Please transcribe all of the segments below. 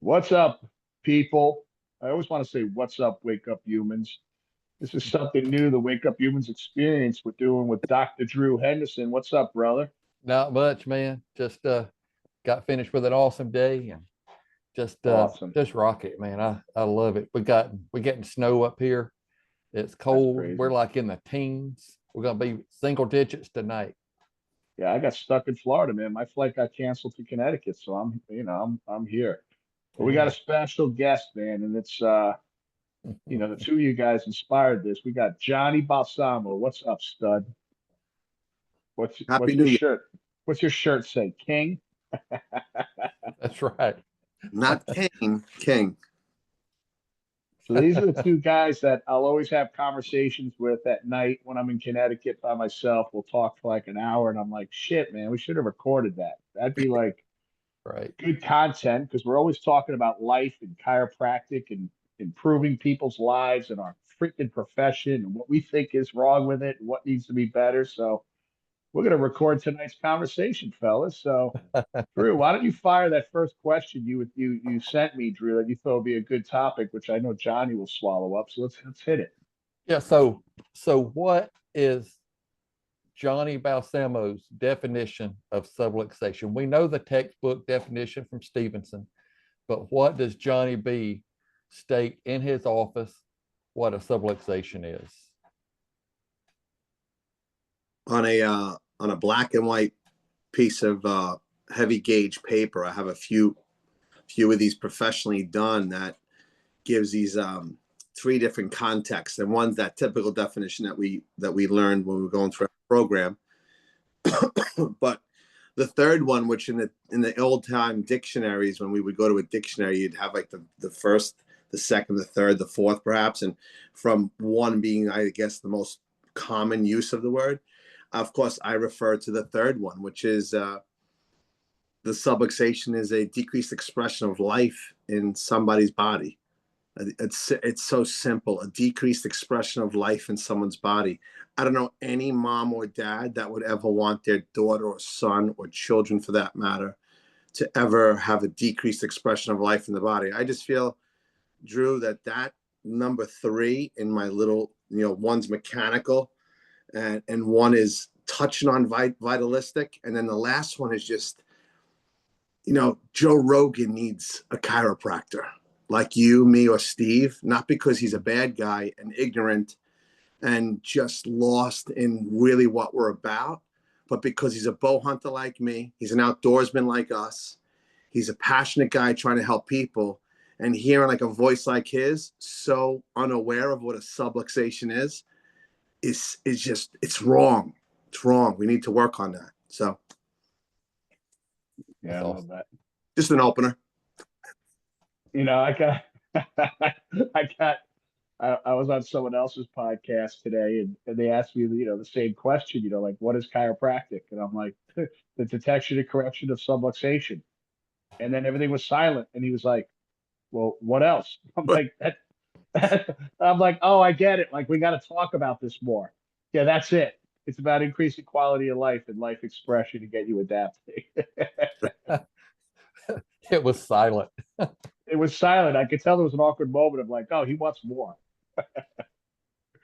What's up, people? I always want to say, what's up, wake up humans? This is something new, the Wake Up Humans experience we're doing with Dr. Drew Henderson. What's up, brother? Not much, man. Just got finished with an awesome day and Awesome. just rock it, man. I love it. We're getting snow up here. It's That's cold. We're crazy. like in the teens. We're gonna be single digits tonight. Yeah, I got stuck in Florida, man. My flight got canceled to Connecticut, so I'm here. But we got a Yeah. special guest, man, and it's the two of you guys inspired this. We got Johnny Balsamo. What's up, stud? Happy What's your New Year. shirt? What's your shirt say? King? That's right. Not King, King. So these are the two guys that I'll always have conversations with at night when I'm in Connecticut by myself. We'll talk for like an hour, and I'm like, shit, man, we should have recorded that. That'd be like Right. good content because we're always talking about life and chiropractic and improving people's lives and our freaking profession and what we think is wrong with it and what needs to be better. So we're going to record tonight's conversation, fellas. So, Drew, why don't you fire that first question you sent me, Drew, that you thought would be a good topic, which I know Johnny will swallow up. So let's hit it. Yeah. So what is Johnny Balsamo's definition of subluxation? We know the textbook definition from Stevenson, but what does Johnny B state in his office what a subluxation is? On a black and white piece of heavy gauge paper, I have a few of these professionally done that gives these three different contexts, and one's that typical definition that we learned when we were going through our program. But the third one, which in the old time dictionaries, when we would go to a dictionary, you'd have like the first, the second, the third, the fourth, perhaps, and from one being, I guess, the most common use of the word. Of course, I refer to the third one, which is the subluxation is a decreased expression of life in somebody's body. It's so simple, a decreased expression of life in someone's body. I don't know any mom or dad that would ever want their daughter or son or children, for that matter, to ever have a decreased expression of life in the body. I just feel, Drew, that number three in my little, one's mechanical and one is touching on vitalistic. And then the last one is just, Joe Rogan needs a chiropractor like you, me, or Steve, not because he's a bad guy and ignorant and just lost in really what we're about, but because he's a bow hunter like me. He's an outdoorsman like us. He's a passionate guy trying to help people. And hearing like a voice like his, so unaware of what a subluxation is just, it's wrong. It's wrong. We need to work on that. So Yeah, I love that. just an opener. I got, I got, I was on someone else's podcast today, and they asked me, the same question, like what is chiropractic? And I'm like, the detection and correction of subluxation. And then everything was silent, and he was like, well, what else? I'm like, I'm like, oh, I get it. Like, we got to talk about this more. Yeah, that's it. It's about increasing quality of life and life expression to get you adapting. It was silent. It was silent. I could tell there was an awkward moment of like, oh, he wants more.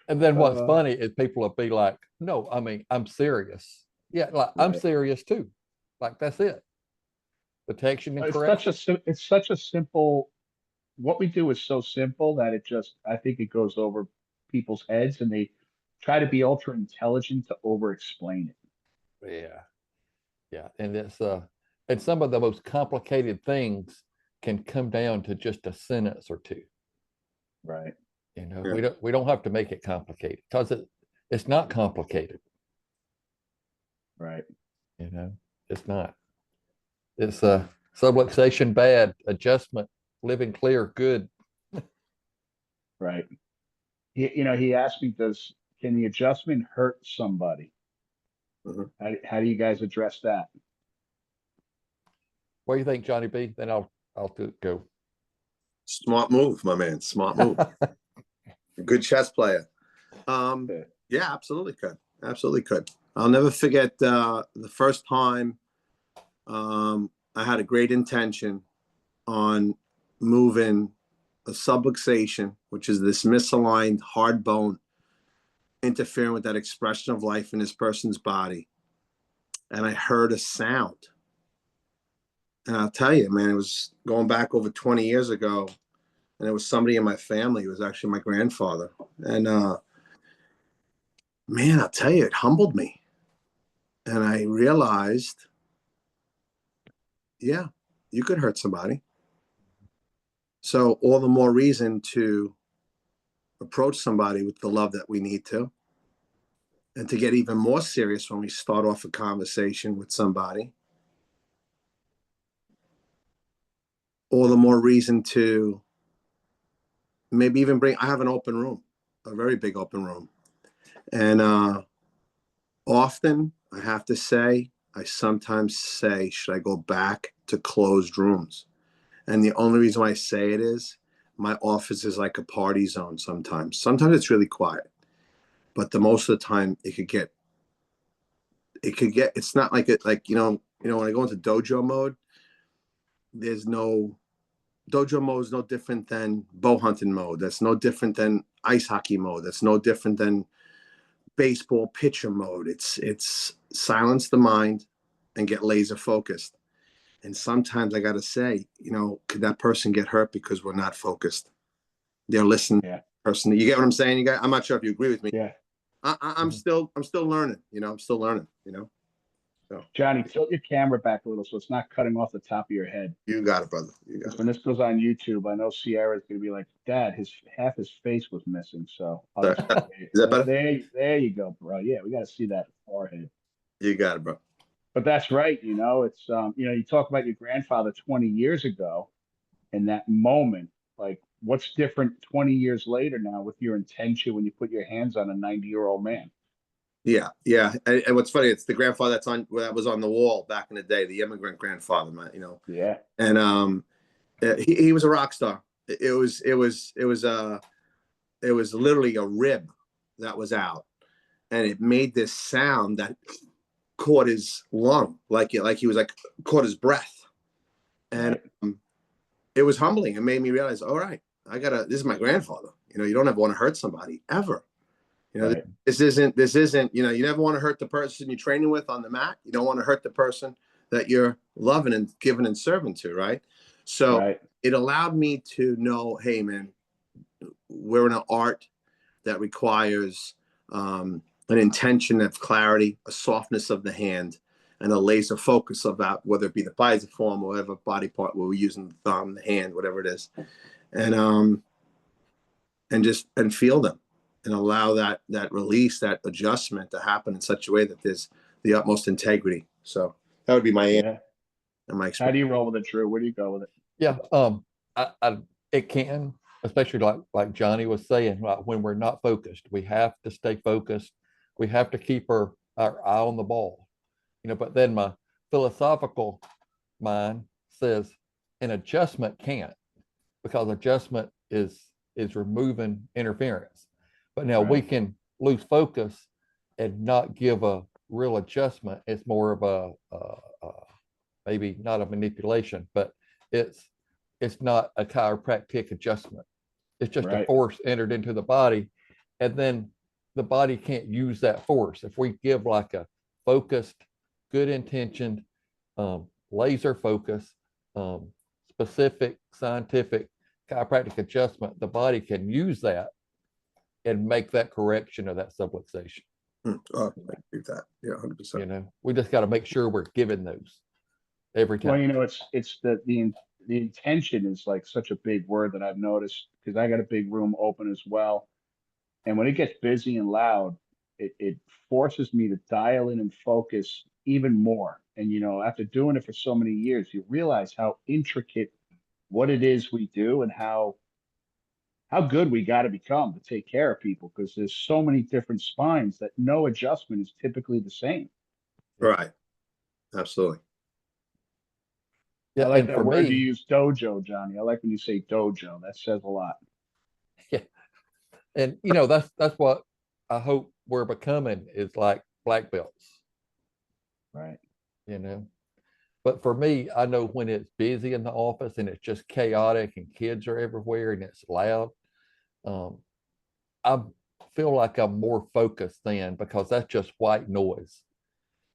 And then what's Uh, funny is people will be like, no, I mean, I'm serious. Yeah, like I'm right. serious too. Like that's it. Detection and correction. It's such a simple. What we do is so simple that I think it goes over people's heads, and they try to be ultra intelligent to over explain it. Yeah. Yeah. And some of the most complicated things can come down to just a sentence or two. Right. Yeah. We don't have to make it complicated because it's not complicated. Right. You know, it's not. It's a subluxation bad, adjustment, living clear, good. Right. He asked me, can the adjustment hurt somebody? Mhm. How do you guys address that? What do you think, Johnny B? Then I'll go. Smart move, my man. Smart move. Good chess player. Yeah, absolutely could. Absolutely could. I'll never forget the first time I had a great intention on moving a subluxation, which is this misaligned hard bone interfering with that expression of life in this person's body. And I heard a sound. And I'll tell you, man, it was going back over 20 years ago. And it was somebody in my family. It was actually my grandfather. And man, I'll tell you, it humbled me. And I realized, yeah, you could hurt somebody. So all the more reason to approach somebody with the love that we need to. And to get even more serious when we start off a conversation with somebody. All the more reason to maybe even I have an open room, a very big open room. And often I have to say, I sometimes say, should I go back to closed rooms? And the only reason why I say it is my office is like a party zone sometimes. Sometimes it's really quiet, but the most of the time it's not like it, like, when I go into dojo mode, dojo mode is no different than bow hunting mode. That's no different than ice hockey mode. That's no different than baseball pitcher mode. It's silence the mind and get laser focused. And sometimes I got to say, could that person get hurt because we're not focused? They're listening. Yeah. Person, you get what I'm saying? I'm not sure if you agree with me. Yeah. I'm still learning. I'm still learning. So Johnny, tilt your camera back a little so it's not cutting off the top of your head. you got it, brother. You got Because it. when this goes on YouTube, I know Sierra's gonna be like, "Dad, half his face was missing." So Sorry. Is that better? there you go, bro. Yeah, we got to see that forehead. You got it, bro. But that's right. It's you talk about your grandfather 20 years ago, and that moment. Like, what's different 20 years later now with your intention when you put your hands on a 90-year-old man? Yeah, yeah. And what's funny, it's the grandfather that was on the wall back in the day, the immigrant grandfather, man. Yeah. And he was a rock star. It was literally a rib that was out, and it made this sound that caught his lung, like he was like caught his breath, and Right. it was humbling. It made me realize, all right, this is my grandfather. You don't ever want to hurt somebody ever. Right. This isn't, you never want to hurt the person you're training with on the mat. You don't want to hurt the person that you're loving and giving and serving to, right? So Right. it allowed me to know, hey, man, we're in an art that requires an intention of clarity, a softness of the hand, and a laser focus about whether it be the piezoform or whatever body part we're using, the thumb, the hand, whatever it is, and feel them and allow that release, that adjustment to happen in such a way that there's the utmost integrity. So that would be my answer Yeah. and my How experience. do you roll with it, Drew? Where do you go with it? Yeah. It can, especially like Johnny was saying, like when we're not focused, we have to stay focused. We have to keep our eye on the ball, but then my philosophical mind says an adjustment can't, because adjustment is removing interference. But now we Right. can lose focus and not give a real adjustment. It's more of a maybe not a manipulation, but it's not a chiropractic adjustment. It's just a Right. force entered into the body, and then the body can't use that force. If we give like a focused, good intentioned, laser focus, specific scientific chiropractic adjustment, the body can use that and make that correction of that subluxation. Oh, I agree with that. Yeah, 100%. We just got to make sure we're giving those every Well, time. it's the intention is like such a big word that I've noticed, because I got a big room open as well. And when it gets busy and loud, it forces me to dial in and focus even more. And after doing it for so many years, you realize how intricate what it is we do, and how good we got to become to take care of people, because there's so many different spines that no adjustment is typically the same. Right. Absolutely. I Yeah, like and that for word you me, use, dojo, Johnny. I like when you say dojo. That says a lot. yeah, and that's what I hope we're becoming, is like black belts. Right. You know, But for me, I know when it's busy in the office and it's just chaotic and kids are everywhere and it's loud, um, I feel like I'm more focused then because that's just white noise.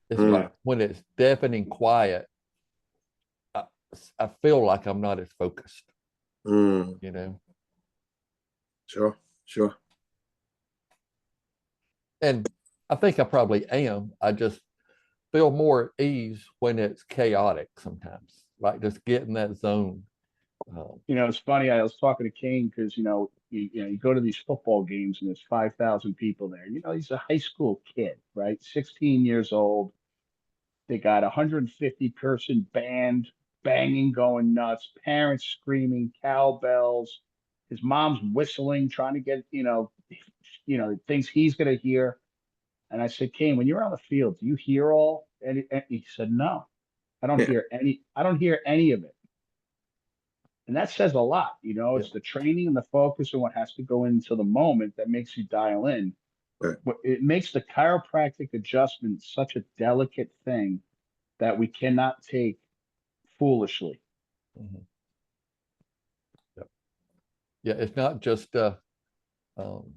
It's Mm, like when it's deafening quiet, I, I feel like I'm not as focused, mm, you know. sure, sure. And I think I probably am. I just feel more at ease when it's chaotic sometimes, like just get in that zone. It's funny. I was talking to Kane because you go to these football games and there's 5,000 people there. He's a high school kid, right? 16 years old. They got a 150-person band banging, going nuts. Parents screaming, cowbells. His mom's whistling, trying to get things he's gonna hear. And I said, Kane, when you're on the field, do you hear all? And he said, no, I don't Yeah, hear any. I don't hear any of it. And that says a lot. Yeah. It's the training and the focus and what has to go into the moment that makes you dial in. right. But it makes the chiropractic adjustment such a delicate thing that we cannot take foolishly. Mhm. Yep. Yeah, it's not just um,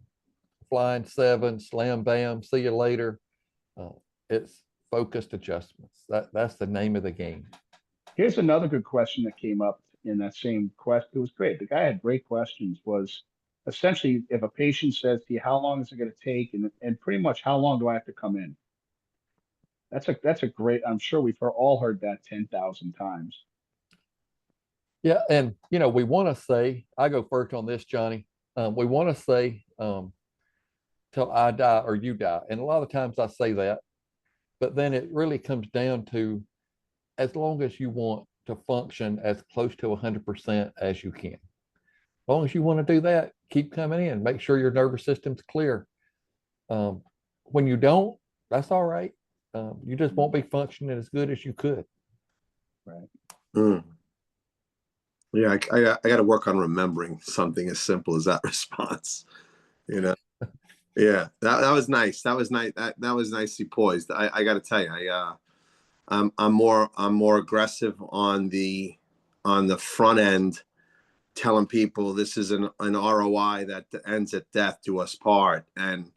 flying seven, slam bam, see you later. Uh, it's focused adjustments. That's the name of the game. Here's another good question that came up in that same question. It was great. The guy had great questions. Was essentially if a patient says to you, how long is it going to take? And pretty much how long do I have to come in? That's a great, I'm sure all heard that 10,000 times. Yeah, and we want to say, I go first on this, Johnny. We want to say till I die or you die, and a lot of times I say that, but then it really comes down to as long as you want to function as close to 100% as you can. As long as you want to do that, keep coming in. Make sure your nervous system's clear. Um, when you don't, that's all right. You just won't be functioning as good as you could. Right. Mm. Yeah, I got to work on remembering something as simple as that response. You know, yeah, that was nice. That was nice. That was nicely poised. I got to tell you, I'm more aggressive on the front end, telling people this is an ROI that ends at death do us part, and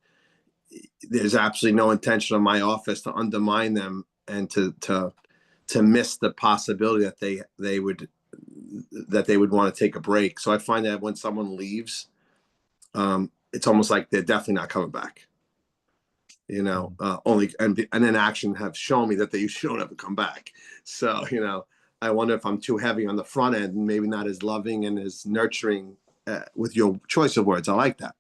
there's absolutely no intention on my office to undermine them and to miss the possibility that they would want to take a break. So I find that when someone leaves, it's almost like they're definitely not coming back. Only and in action have shown me that they should ever come back. So I wonder if I'm too heavy on the front end and maybe not as loving and as nurturing with your choice of words. I like that.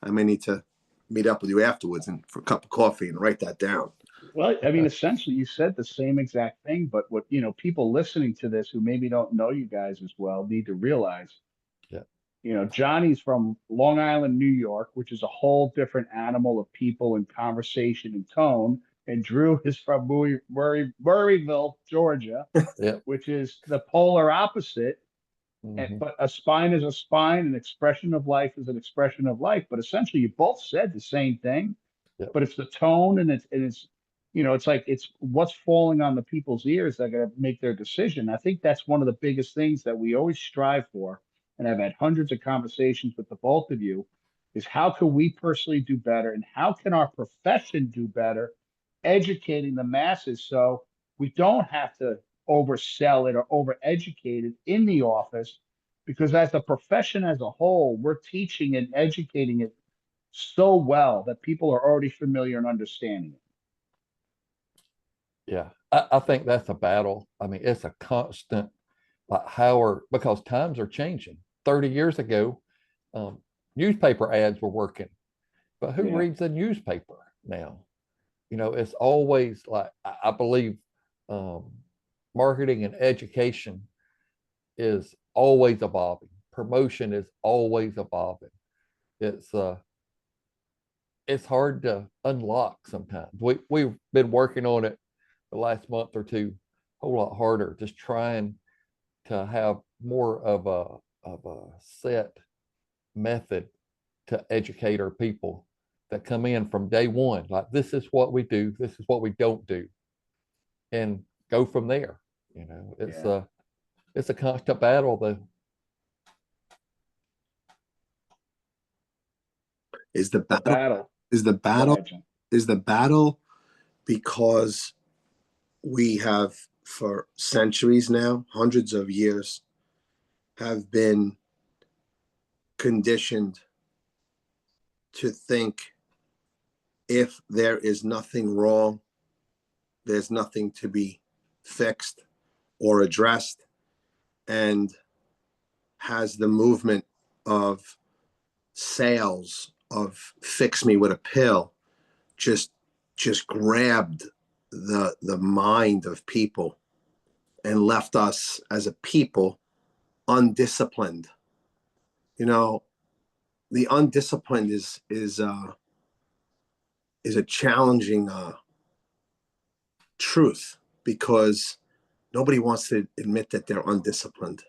I may need to meet up with you afterwards and for a cup of coffee and write that down. Well, I mean, essentially, you said the same exact thing, but what, people listening to this who maybe don't know you guys as well need to realize, Yeah. Johnny's from Long Island, New York, which is a whole different animal of people and conversation and tone. And Drew is from Murrayville, Georgia, Yeah. which is the polar opposite. Mm-hmm. But a spine is a spine, an expression of life is an expression of life. But essentially, you both said the same thing, Yeah. but it's the tone and it's it's like it's what's falling on the people's ears that are going to make their decision. I think that's one of the biggest things that we always strive for, and I've had hundreds of conversations with the both of you, is how can we personally do better and how can our profession do better educating the masses so we don't have to oversell it or overeducate it in the office, because as a profession as a whole, we're teaching and educating it so well that people are already familiar and understanding it. Yeah. I think that's a battle. I mean, it's a constant, like because times are changing. 30 years ago, um, newspaper ads were working, but who Yeah. reads a newspaper now? It's always like, I believe um, marketing and education is always evolving. Promotion is always evolving. It's it's hard to unlock sometimes. We've been working on it the last month or two, a whole lot harder, just trying to have more of a set method to educate our people that come in from day one. Like, this is what we do, this is what we don't do, and go from there. You know, Yeah. it's a constant battle though. Is the The battle battle. is the Go battle ahead, John. is the battle because we have for centuries now, hundreds of years, have been conditioned to think if there is nothing wrong, there's nothing to be fixed or addressed, and has the movement of sales of fix me with a pill just grabbed the mind of people and left us as a people undisciplined. You know, the undisciplined is a challenging truth because nobody wants to admit that they're undisciplined,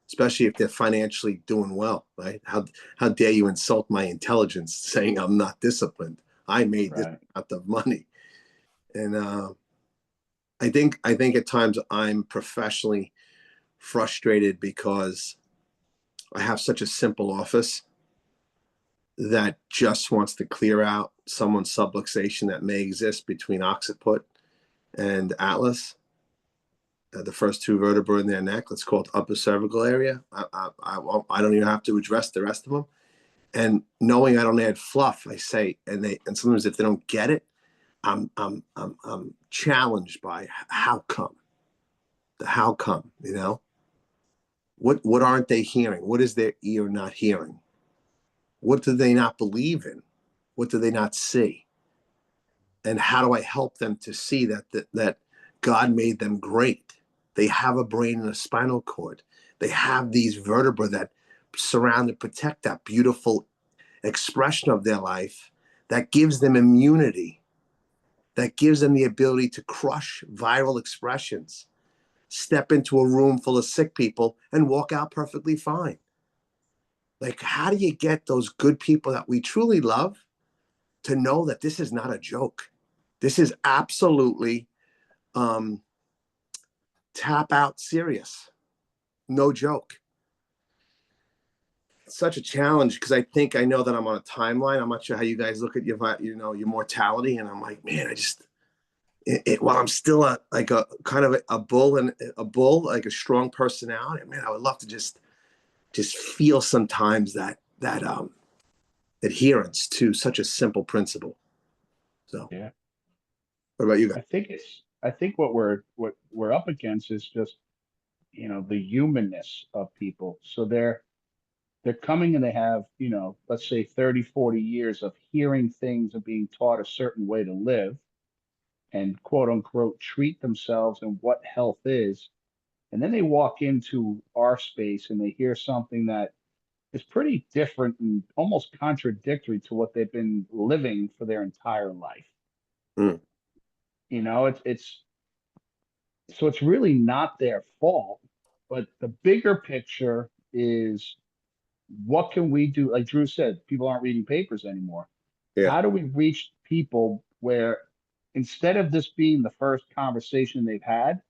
especially if they're financially doing well, right? How dare you insult my intelligence saying I'm not disciplined? I made this Right. amount of money, and I think at times I'm professionally frustrated because I have such a simple office that just wants to clear out someone's subluxation that may exist between occiput and atlas, the first two vertebrae in their neck. Let's call it upper cervical area. I don't even have to address the rest of them. And knowing I don't add fluff, I say, and sometimes if they don't get it, I'm challenged by how come, you know, what aren't they hearing? What is their ear not hearing? What do they not believe in? What do they not see? And how do I help them to see that God made them great? They have a brain and a spinal cord. They have these vertebrae that surround and protect that beautiful expression of their life that gives them immunity, that gives them the ability to crush viral expressions, step into a room full of sick people and walk out perfectly fine. Like, how do you get those good people that we truly love to know that this is not a joke? This is absolutely um, tap out serious. No joke. It's such a challenge because I know that I'm on a timeline. I'm not sure how you guys look at your mortality, and I'm like, man, while I'm still like a kind of a bull and a bull, like a strong personality, man, I would love to just feel sometimes that adherence to such a simple principle. So, Yeah. what about you guys? I think what we're up against is just, the humanness of people. So they're coming and they have, let's say 30, 40 years of hearing things and being taught a certain way to live and quote unquote treat themselves and what health is. And then they walk into our space and they hear something that is pretty different and almost contradictory to what they've been living for their entire life. Mm, It's so it's really not their fault, but the bigger picture is what can we do? Like Drew said, people aren't reading papers anymore. yeah. How do we reach people where instead of this being the first conversation they've had,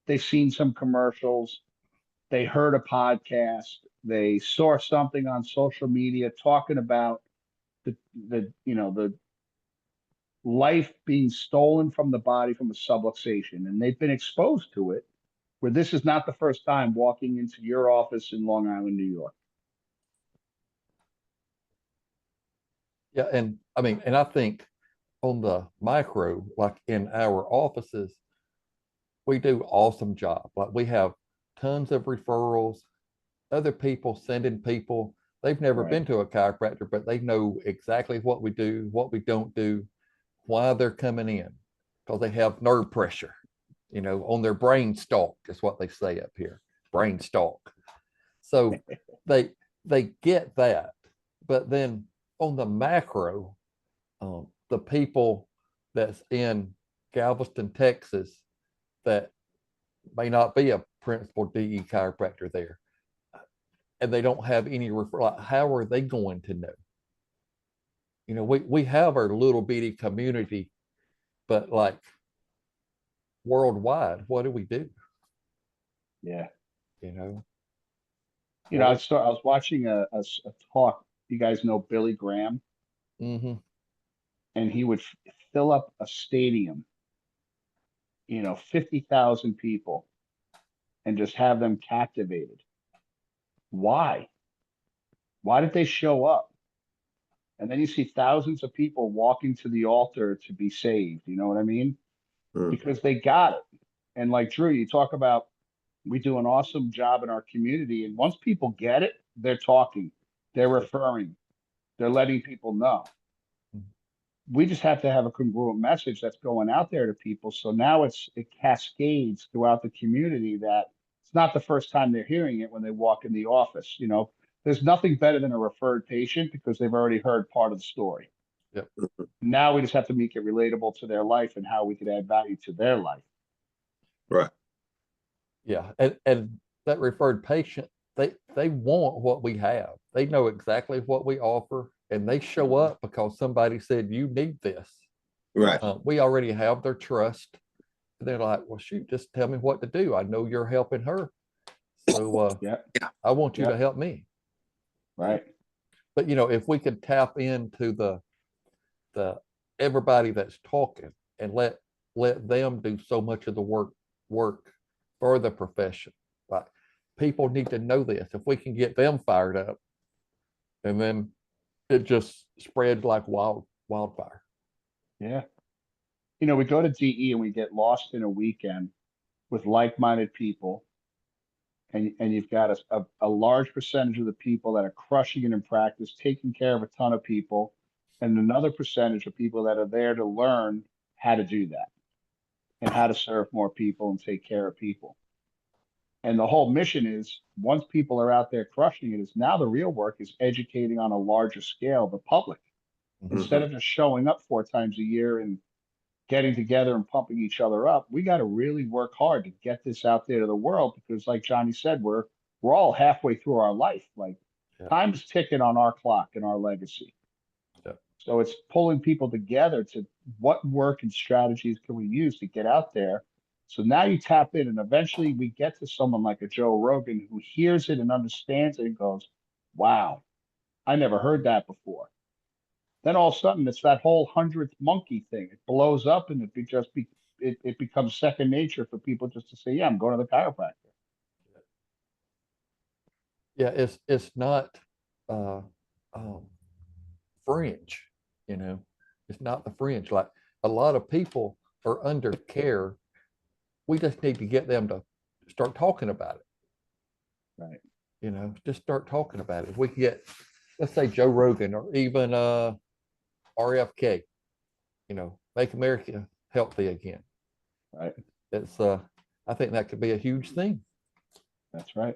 they've seen some commercials, they heard a podcast, they saw something on social media talking about the life being stolen from the body from a subluxation, and they've been exposed to it. Where this is not the first time walking into your office in Long Island, New York. Yeah, and I mean, and I think on the micro, like in our offices, we do awesome job. Like we have tons of referrals, other people sending people. They've never Right. been to a chiropractor, but they know exactly what we do, what we don't do, why they're coming in, because they have nerve pressure, on their brain stalk is what they say up here, brain stalk. So they they get that, but then on the macro, the people that's in Galveston, Texas, that may not be a principal DE chiropractor there, and they don't have any referral. Like, how are they going to know? We have our little bitty community, but like worldwide. What do we do? Yeah. You know, I was watching a talk. You guys know Billy Graham, mm-hmm. and he would fill up a stadium, 50,000 people, and just have them captivated. Why? Why did they show up? And then you see thousands of people walking to the altar to be saved. You know what I mean? Mm. Because they got it. And like Drew, you talk about we do an awesome job in our community. And once people get it, they're talking, they're referring, they're letting people know. We just have to have a congruent message that's going out there to people. So now it cascades throughout the community that it's not the first time they're hearing it when they walk in the office. There's nothing better than a referred patient because they've already heard part of the story. Yep. Now we just have to make it relatable to their life and how we could add value to their life. Right. Yeah. And that referred patient, they want what we have. They know exactly what we offer, and they show up because somebody said, you need this. Right. We already have their trust. They're like, well, shoot, just tell me what to do. I know you're helping her. So Yeah. I want you Yeah. to help me. Right. But if we could tap into the everybody that's talking and let them do so much of the work for the profession. Like, people need to know this. If we can get them fired up, and then it just spreads like wildfire. Yeah. We go to DE and we get lost in a weekend with like-minded people, and you've got a large percentage of the people that are crushing it in practice, taking care of a ton of people, and another percentage of people that are there to learn how to do that and how to serve more people and take care of people. And the whole mission is, once people are out there crushing it, is now the real work is educating on a larger scale the public. Instead of just showing up 4 times a year and getting together and pumping each other up, we got to really work hard to get this out there to the world because, like Johnny said, we're all halfway through our life. Like, Yeah. time is ticking on our clock and our legacy. Yeah. So it's pulling people together to what work and strategies can we use to get out there. So now you tap in, and eventually we get to someone like a Joe Rogan who hears it and understands it and goes, "Wow, I never heard that before." Then all of a sudden, it's that whole 100th monkey thing. It blows up, and it becomes second nature for people just to say, "Yeah, I'm going to the chiropractor." Yeah, it's not uh, um, fringe. It's not the fringe. Like, a lot of people are under care. We just need to get them to start talking about it. Right. Just start talking about it. If we can get, let's say, Joe Rogan or even RFK, make America healthy again. Right. It's I think that could be a huge thing. That's right.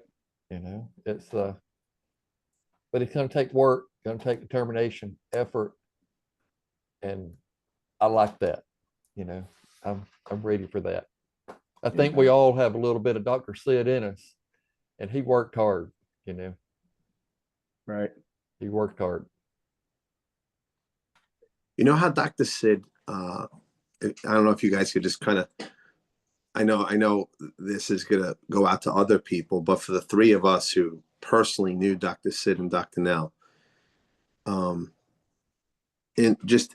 It's but it's going to take work, going to take determination, effort, and I like that. I'm ready for that. I think we all have a little bit of Dr. Sid in us, and he worked hard. Right. He worked hard. You know how Dr. Sid, I don't know if you guys could just kind of, I know this is going to go out to other people, but for the three of us who personally knew Dr. Sid and Dr. Nell, just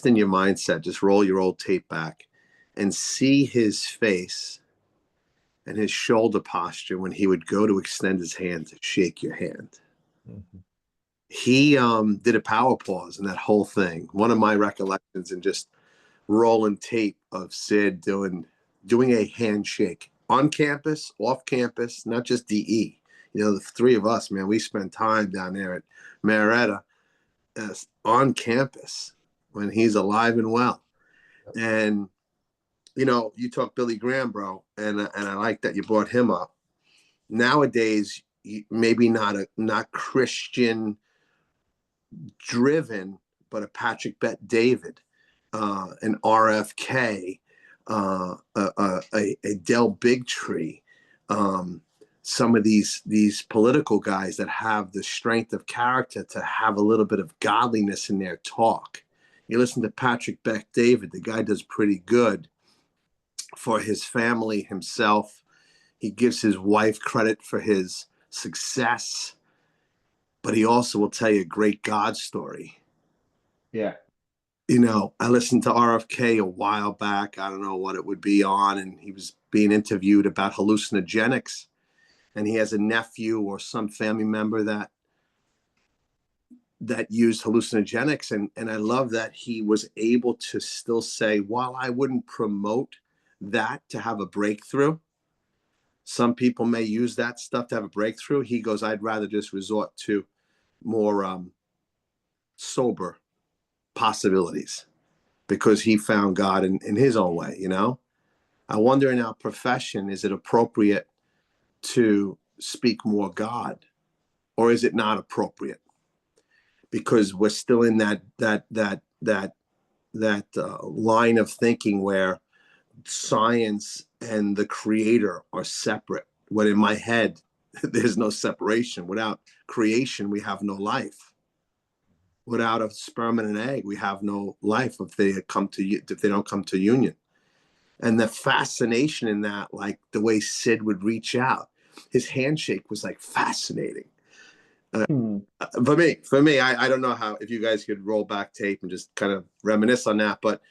in your mindset, just roll your old tape back and see his face and his shoulder posture when he would go to extend his hand to shake your hand. Mm-hmm. He did a power pause in that whole thing. One of my recollections, and just rolling tape of Sid doing a handshake on campus, off campus, not just DE. The three of us, man, we spent time down there at Marietta on campus when he's alive and well. And you talk Billy Graham, bro, and I like that you brought him up. Nowadays, maybe not Christian driven, but a Patrick Bet David, an RFK, a Del Bigtree, some of these political guys that have the strength of character to have a little bit of godliness in their talk. You listen to Patrick Bet David, the guy does pretty good. for his family, himself. He gives his wife credit for his success, but he also will tell you a great God story. Yeah. You know, I listened to RFK a while back. I don't know what it would be on, and he was being interviewed about hallucinogenics. And he has a nephew or some family member that used hallucinogenics. And I love that he was able to still say, while I wouldn't promote that to have a breakthrough, some people may use that stuff to have a breakthrough. He goes, I'd rather just resort to more sober possibilities because he found God in his own way, you know? I wonder in our profession, is it appropriate to speak more God, or is it not appropriate? Because we're still in that line of thinking where science and the creator are separate. When in my head, there's no separation. Without creation, we have no life. Without a sperm and an egg, we have no life if they don't come to union. And the fascination in that, like the way Sid would reach out, his handshake was like fascinating. For me, I don't know how, if you guys could roll back tape and just kind of reminisce on that, but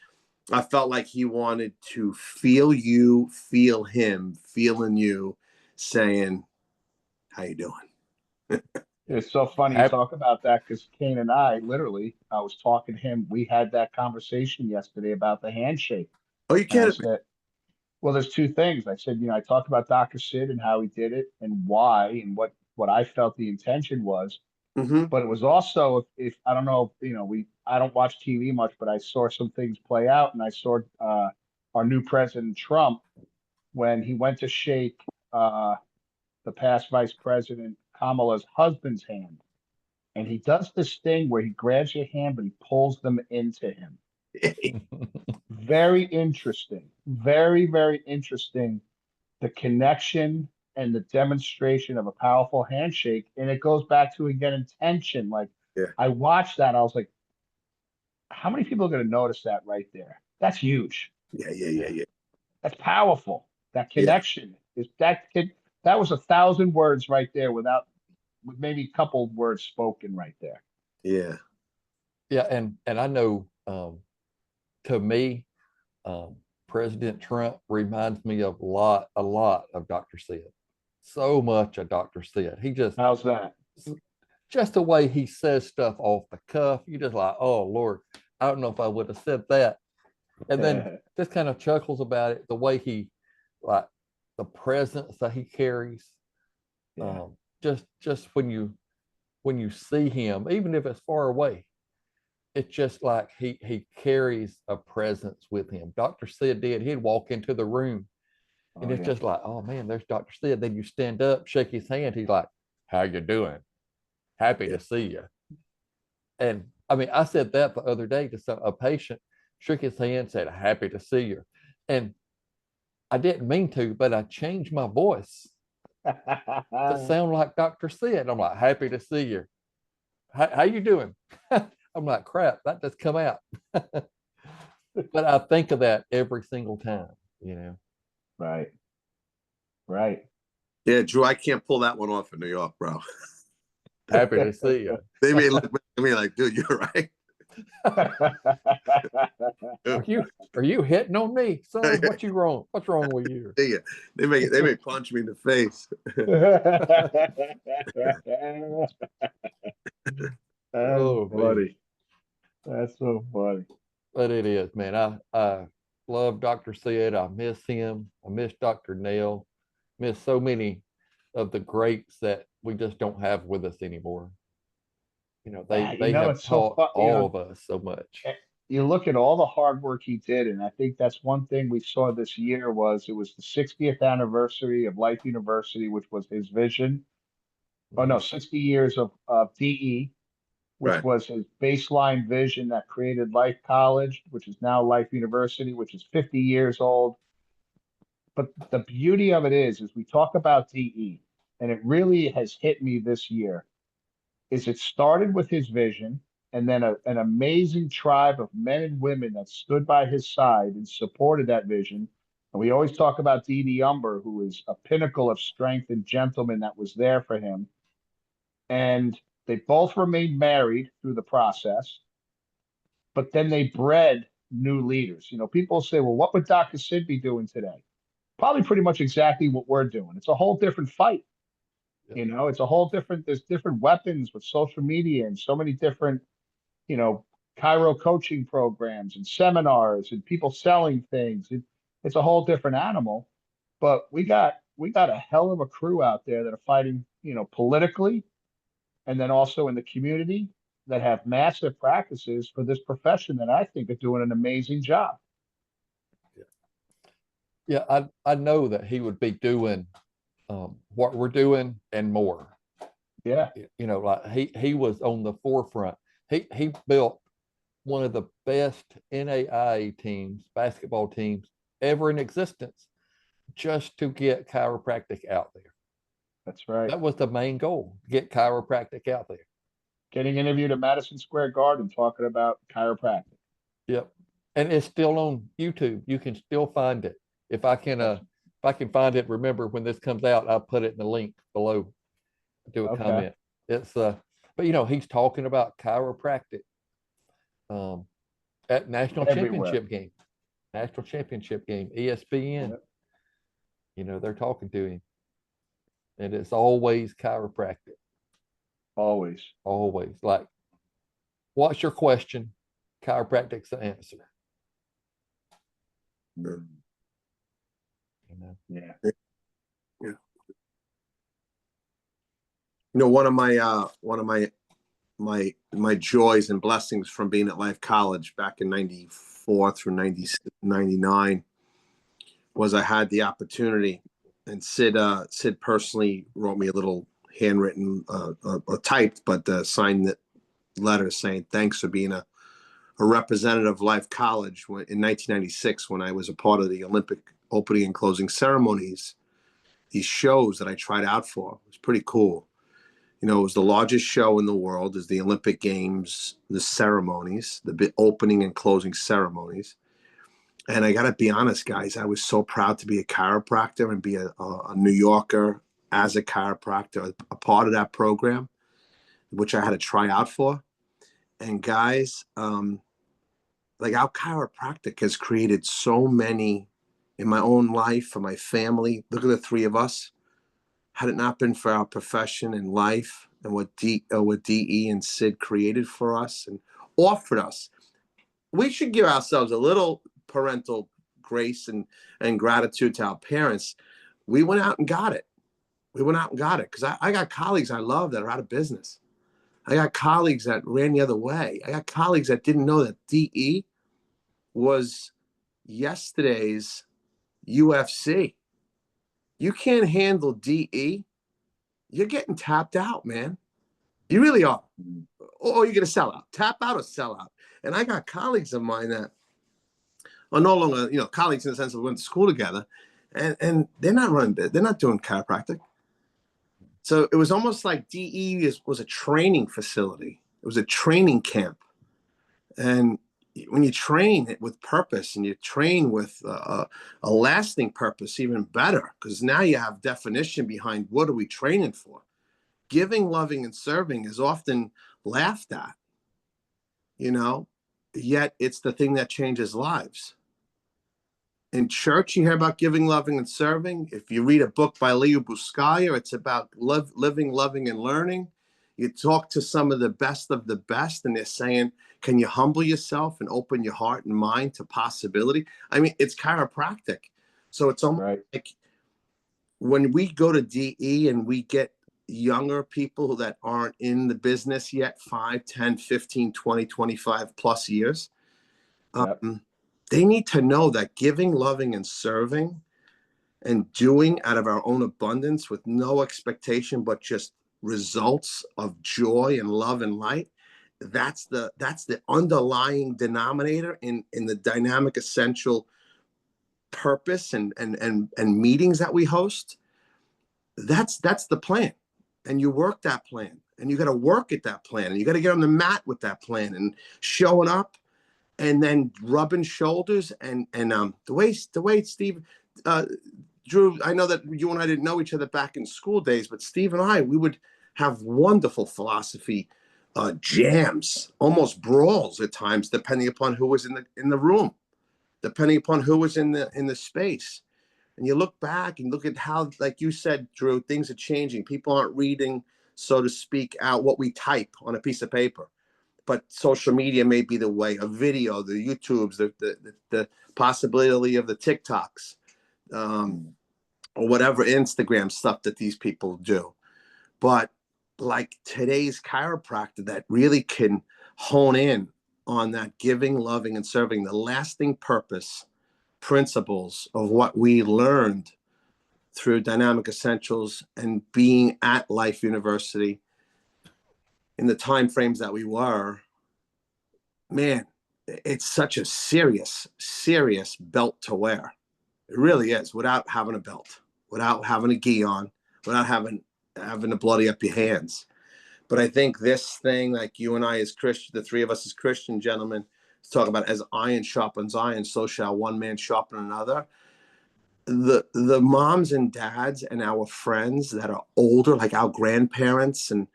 I felt like he wanted to feel you, feel him, feeling you, saying, "How you doing?" It's so funny you talk about that because Kane and I literally, I was talking to him. We had that conversation yesterday about the handshake. Oh, you And I can't. said, well, there's two things. I said, I talked about Dr. Sid and how he did it and why and what I felt the intention was. Mm-hmm. But it was also if I don't know, I don't watch TV much, but I saw some things play out, and I saw our new president Trump when he went to shake the past vice president Kamala's husband's hand, and he does this thing where he grabs your hand, but he pulls them into him. Very interesting. Very, very interesting. The connection and the demonstration of a powerful handshake. And it goes back to, again, intention. Like, Yeah. I watched that. I was like, how many people are going to notice that right there? That's huge. Yeah. That's powerful. That Yeah. connection that was 1,000 words right there with maybe a couple words spoken right there. Yeah. Yeah, and I know to me, President Trump reminds me of a lot of Dr. Sid. So much of Dr. Sid. How's that? Just the way he says stuff off the cuff. You just like, oh Lord, I don't know if I would have said that. And then just kind of chuckles about it, the way he, like, the presence that he carries. Yeah. Just when you see him, even if it's far away, it's just like he carries a presence with him. Dr. Sid did. He'd walk into the room and it's just like, oh man, there's Dr. Sid. Then you stand up, shake his hand. He's like, how you doing? Happy to see you. And I mean, I said that the other day to a patient, shook his hand, said, happy to see you. And I didn't mean to, but I changed my voice to sound like Dr. Sid. I'm like, happy to see you. How you doing? I'm like, crap, that just come out. But I think of that every single time, you know. Right. Right. Yeah, Drew, I can't pull that one off in New York, bro. Happy to see you. They may look at me like, dude, you're right. Are you hitting on me, son? What's wrong? What's wrong with you? They may punch me in the face. That's funny. Man. That's so funny. But it is, man. I love Dr. Sid. I miss him. I miss Dr. Nail. Miss so many of the greats that we just don't have with us anymore. You know, they have it's so taught all of us so much. You look at all the hard work he did, and I think that's one thing we saw this year it was the 60th anniversary of Life University, which was his vision. Oh no, 60 years of DE, which Right. was his baseline vision that created Life College, which is now Life University, which is 50 years old. But the beauty of it is we talk about DE, and it really has hit me this year, is it started with his vision and then an amazing tribe of men and women that stood by his side and supported that vision. And we always talk about Dee Dee Umber, who is a pinnacle of strength and gentleman that was there for him. And they both remained married through the process, but then they bred new leaders. You know, people say, well, what would Dr. Sid be doing today? Probably pretty much exactly what we're doing. It's a whole different fight. Yeah. You know, it's a whole different, there's different weapons with social media and so many different, you know, Cairo coaching programs and seminars and people selling things. It's a whole different animal. But we got a hell of a crew out there that are fighting, you know, politically and then also in the community that have massive practices for this profession that I think are doing an amazing job. Yeah, I know that he would be doing what we're doing and more. Yeah, You know, like he was on the forefront. He built one of the best NAIA teams, basketball teams ever in existence, just to get chiropractic out there. that's right. That was the main goal, get chiropractic out there. Getting interviewed at Madison Square Garden talking about chiropractic. Yep. And it's still on YouTube. You can still find it. If I can find it, remember when this comes out, I'll put it in the link below. Do a Okay. comment. It's but you know, he's talking about chiropractic at national Everywhere. championship game, ESPN. Yep. You know, they're talking to him. And it's always chiropractic. Always. Always. Like, what's your question? Chiropractic's the answer. Mm. You know? Yeah. Yeah. You know, one of my joys and blessings from being at Life College back in 94 through 99 was I had the opportunity, and Sid personally wrote me a little handwritten, typed, but signed letter saying thanks for being a representative of Life College in 1996 when I was a part of the Olympic opening and closing ceremonies. These shows that I tried out for, it was pretty cool. You know, it was the largest show in the world, is the Olympic Games, the ceremonies, the opening and closing ceremonies. And I got to be honest, guys, I was so proud to be a chiropractor and be a New Yorker as a chiropractor, a part of that program, which I had to try out for. And guys, like our chiropractic has created so many in my own life, for my family. Look at the three of us. Had it not been for our profession and life and what DE and Sid created for us and offered us, we should give ourselves a little parental grace and gratitude to our parents. We went out and got it. Because I got colleagues I love that are out of business. I got colleagues that ran the other way. I got colleagues that didn't know that DE was yesterday's UFC. You can't handle DE, you're getting tapped out, man. You really are. Or you're going to sell out. Tap out or sell out. And I got colleagues of mine that are no longer, you know, colleagues in the sense of we went to school together, and they're not running, they're not doing chiropractic. So it was almost like DE was a training facility. It was a training camp. And when you train it with purpose and you train with a lasting purpose, even better, because now you have definition behind what are we training for. Giving, loving, and serving is often laughed at, you know, yet it's the thing that changes lives. In church, you hear about giving, loving, and serving. If you read a book by Leo Buscaglia, it's about living, loving, and learning. You talk to some of the best, and they're saying, can you humble yourself and open your heart and mind to possibility? I mean, it's chiropractic. So it's almost Right. like when we go to DE and we get younger people that aren't in the business yet, 5, 10, 15, 20, 25 plus years, Yep. they need to know that giving, loving, and serving and doing out of our own abundance with no expectation but just results of joy and love and light, that's the underlying denominator in the dynamic essential purpose and meetings that we host. That's the plan. And you work that plan, and you got to work at that plan, and you got to get on the mat with that plan and showing up and then rubbing shoulders and the way Steve, Drew, I know that you and I didn't know each other back in school days, but Steve and I, we would have wonderful philosophy jams, almost brawls at times, depending upon who was in the room, depending upon who was in the space. And you look back and look at how, like you said, Drew, things are changing. People aren't reading, so to speak, out what we type on a piece of paper. But social media may be the way, a video, the YouTubes, the possibility of the TikToks, or whatever Instagram stuff that these people do. But like today's chiropractor that really can hone in on that giving, loving, and serving, the lasting purpose principles of what we learned through Dynamic Essentials and being at Life University in the time frames that we were, man, it's such a serious belt to wear. It really is, without having a belt, without having a gi on, without having to bloody up your hands. But I think this thing, like you and I as Christian, the three of us as Christian gentlemen, talk about as iron sharpens iron, so shall one man sharpen another. The moms and dads and our friends that are older, like our grandparents, and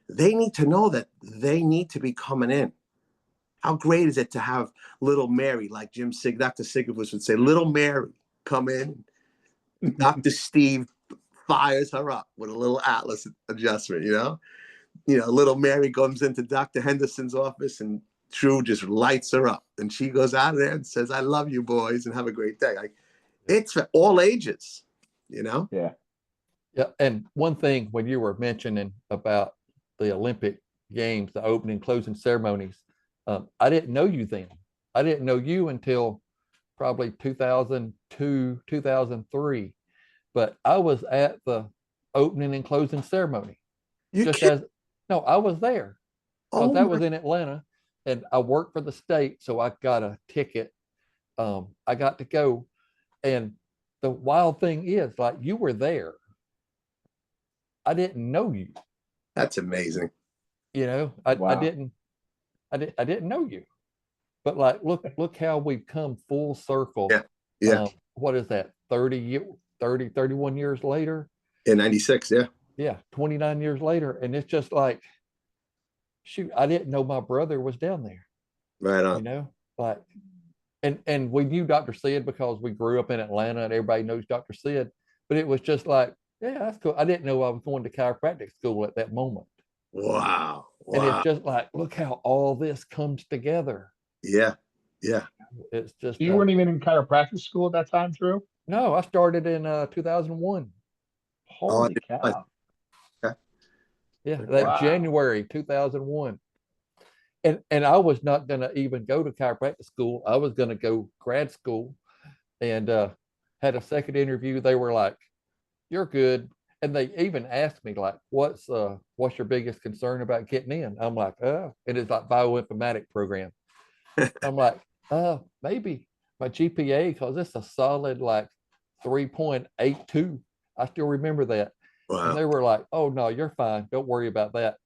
they need to know that they need to be coming in. How great is it to have little Mary, like Dr. Sigfus would say, little Mary come in. Dr. Steve fires her up with a little Atlas adjustment, little Mary comes into Dr. Henderson's office and Drew just lights her up. And she goes out of there and says, I love you boys and have a great day. Like, it's for all ages, Yeah. Yeah. And one thing, when you were mentioning about the Olympic Games, the opening, closing ceremonies, I didn't know you then. I didn't know you until probably 2002, 2003. But I was at the opening and closing ceremony. No, I was there. Because that was in Atlanta, and I worked for the state, so I got a ticket. I got to go. And the wild thing is, like, you were there. I didn't know you. That's amazing. Wow. I didn't know you. But like, look how we've come full circle. Yeah. What is that? 31 years later? In 96, yeah. Yeah, 29 years later. And it's just like, shoot, I didn't know my brother was down there. Right on. Like, and we knew Dr. Sid because we grew up in Atlanta and everybody knows Dr. Sid. But it was just like, yeah, that's cool. I didn't know I was going to chiropractic school at that moment. Wow. And it's just like, look how all this comes together. Yeah. It's just. You weren't even in chiropractic school at that time, Drew? No, I started in 2001. Holy cow. Yeah, that January 2001. And I was not going to even go to chiropractic school. I was going to go grad school, and had a second interview. They were like, you're good. And they even asked me, like, what's your biggest concern about getting in? I'm like, and it's like bioinformatic program. I'm like, maybe my GPA, because it's a solid like 3.82. I still remember that. Wow. And they were like, oh no, you're fine. Don't worry about that.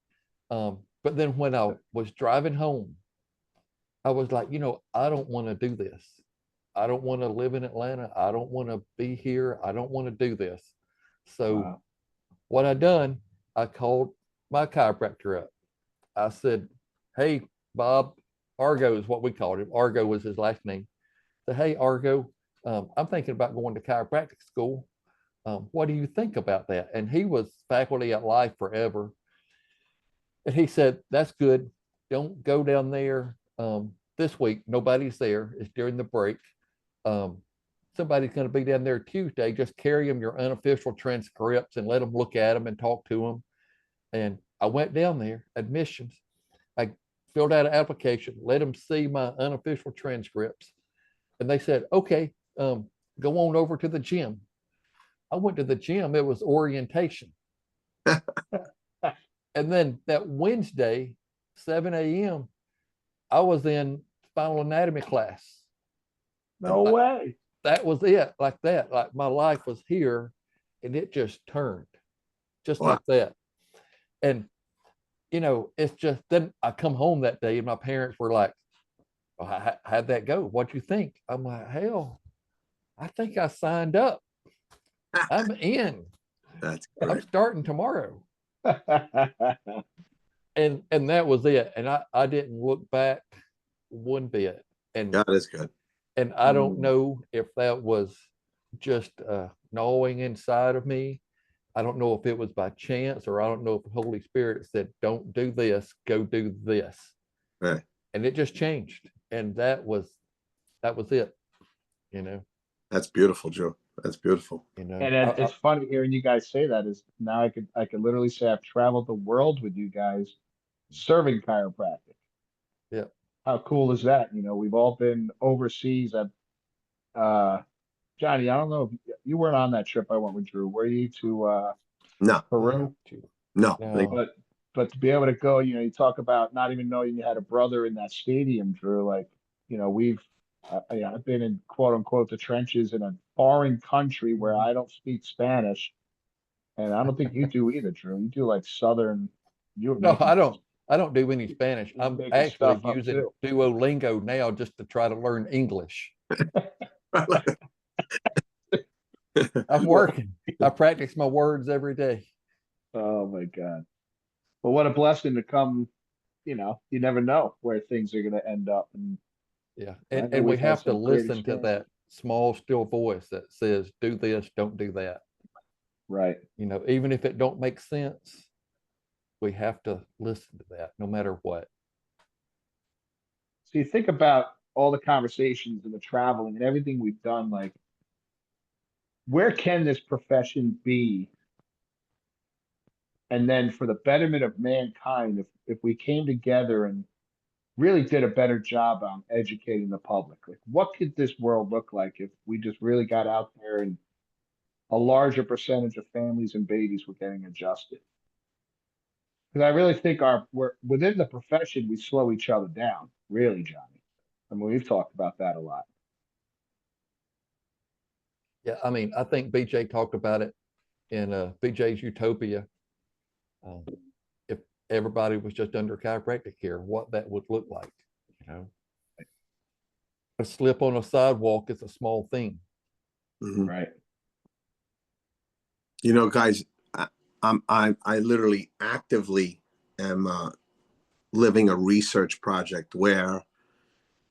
But then when I was driving home, I was like, I don't want to do this. I don't want to live in Atlanta. I don't want to be here. I don't want to do this. So what I done, I called my chiropractor up. I said, hey, Bob, Argo is what we called him. Argo was his last name. I said, hey, Argo, I'm thinking about going to chiropractic school. What do you think about that? And he was faculty at Life Forever. And he said, that's good. Don't go down there this week. Nobody's there. It's during the break. Somebody's going to be down there Tuesday. Just carry them your unofficial transcripts and let them look at them and talk to them. And I went down there, admissions. I filled out an application, let them see my unofficial transcripts. And they said, okay, go on over to the gym. I went to the gym. It was orientation. And then that Wednesday, 7 a.m., I was in spinal anatomy class. No way. That was it, like that. Like my life was here, and it just turned, just like that. And, it's just, then I come home that day, and my parents were like, how'd that go? What'd you think? I'm like, hell, I think I signed up. I'm in. That's I'm great. starting tomorrow. And that was it. And I didn't look back one bit. And God is good. and I don't know if that was just gnawing inside of me. I don't know if it was by chance, or I don't know if the Holy Spirit said, don't do this, go do this. Right. And it just changed. And that was it, you know. That's beautiful, Joe. That's beautiful. You know, And it's funny hearing you guys say that. Is now I could literally say I've traveled the world with you guys serving chiropractic. yeah. How cool is that? You know, we've all been overseas. Uh, Johnny, I don't know if you weren't on that trip I went with Drew. Were you to No, Peru? no. No. But to be able to go, you know, you talk about not even knowing you had a brother in that stadium, Drew. Like, you know, I've been in quote unquote the trenches in a foreign country where I don't speak Spanish, and I don't think you do either, Drew. You do like Southern. You're No, making I don't do any Spanish. you're I'm making actually stuff up using too. Duolingo now just to try to learn English. I'm working. I practice my words every day. Oh my God. But what a blessing to come, you know, you never know where things are going to end up. And Yeah. I know And we we've had have to some great listen to experiences. that small, still voice that says, do this, don't do that. Right. You know, even if it don't make sense, we have to listen to that no matter what. So you think about all the conversations and the traveling and everything we've done, like where can this profession be? And then for the betterment of mankind, if we came together and really did a better job on educating the public, like what could this world look like if we just really got out there and a larger percentage of families and babies were getting adjusted? Because I really think we're within the profession, we slow each other down, really, Johnny. I mean, we've talked about that a lot. Yeah. I mean, I think BJ talked about it in BJ's Utopia. Um, if everybody was just under chiropractic care, what that would look like, you know. A slip on a sidewalk is a small thing. Mhm. Right. You know, guys, I literally actively am living a research project where,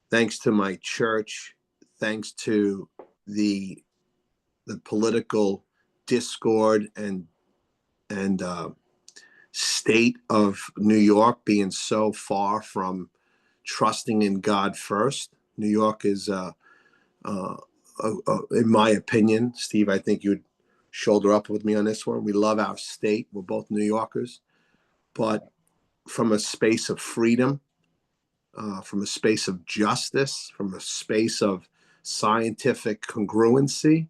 thanks to my church, thanks to the political discord and state of New York being so far from trusting in God first. New York is, in my opinion, Steve, I think you'd shoulder up with me on this one. We love our state. We're both New Yorkers, but from a space of freedom, from a space of justice, from a space of scientific congruency,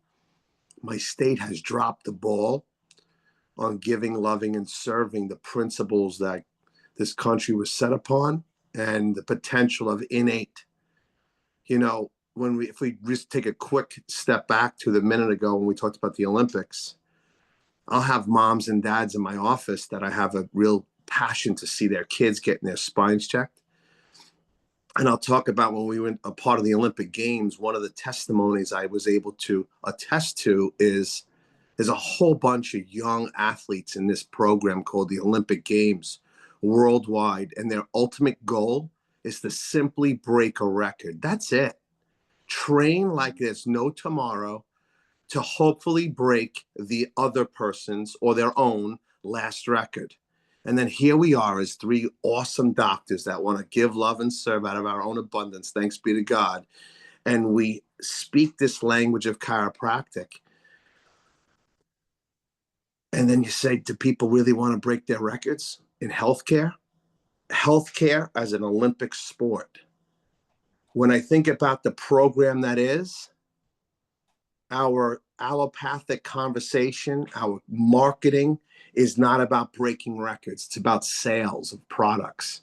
my state has dropped the ball on giving, loving, and serving the principles that this country was set upon, and the potential of innate. You know, if we just take a quick step back to the minute ago when we talked about the Olympics, I'll have moms and dads in my office that I have a real passion to see their kids getting their spines checked. And I'll talk about when we were a part of the Olympic Games, one of the testimonies I was able to attest to is there's a whole bunch of young athletes in this program called the Olympic Games worldwide. And their ultimate goal is to simply break a record. That's it. Train like there's no tomorrow to hopefully break the other person's or their own last record. And then here we are as three awesome doctors that want to give, love, and serve out of our own abundance. Thanks be to God. And we speak this language of chiropractic. And then you say, do people really want to break their records in healthcare? Healthcare as an Olympic sport. When I think about the program that is, our allopathic conversation, our marketing is not about breaking records. It's about sales of products.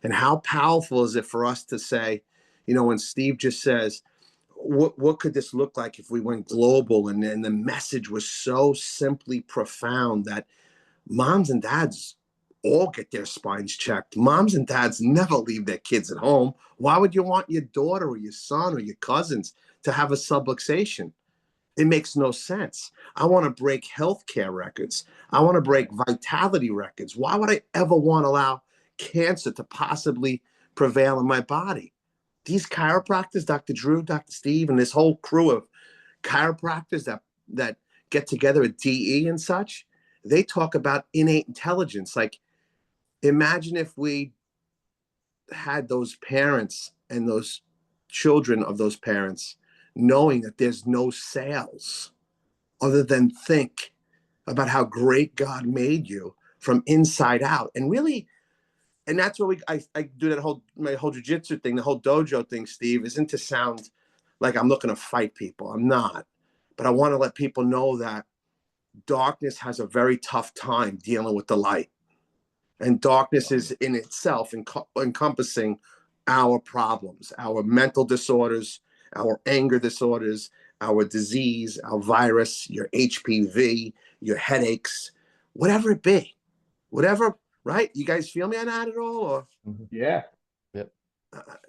And how powerful is it for us to say, you know, when Steve just says, what could this look like if we went global? And then the message was so simply profound that moms and dads all get their spines checked. Moms and dads never leave their kids at home. Why would you want your daughter or your son or your cousins to have a subluxation? It makes no sense. I want to break healthcare records. I want to break vitality records. Why would I ever want to allow cancer to possibly prevail in my body? These chiropractors, Dr. Drew, Dr. Steve, and this whole crew of chiropractors that get together at DE and such, they talk about innate intelligence. Like, imagine if we had those parents and those children of those parents knowing that there's no sales other than think about how great God made you from inside out. And really, and that's what I do that my whole jujitsu thing, the whole dojo thing, Steve, isn't to sound like I'm looking to fight people. I'm not. But I want to let people know that darkness has a very tough time dealing with the light. And darkness is in itself encompassing our problems, our mental disorders, our anger disorders, our disease, our virus, your HPV, your headaches, whatever it be, whatever, right? You guys feel me on that at all? Or, Yeah. Yep.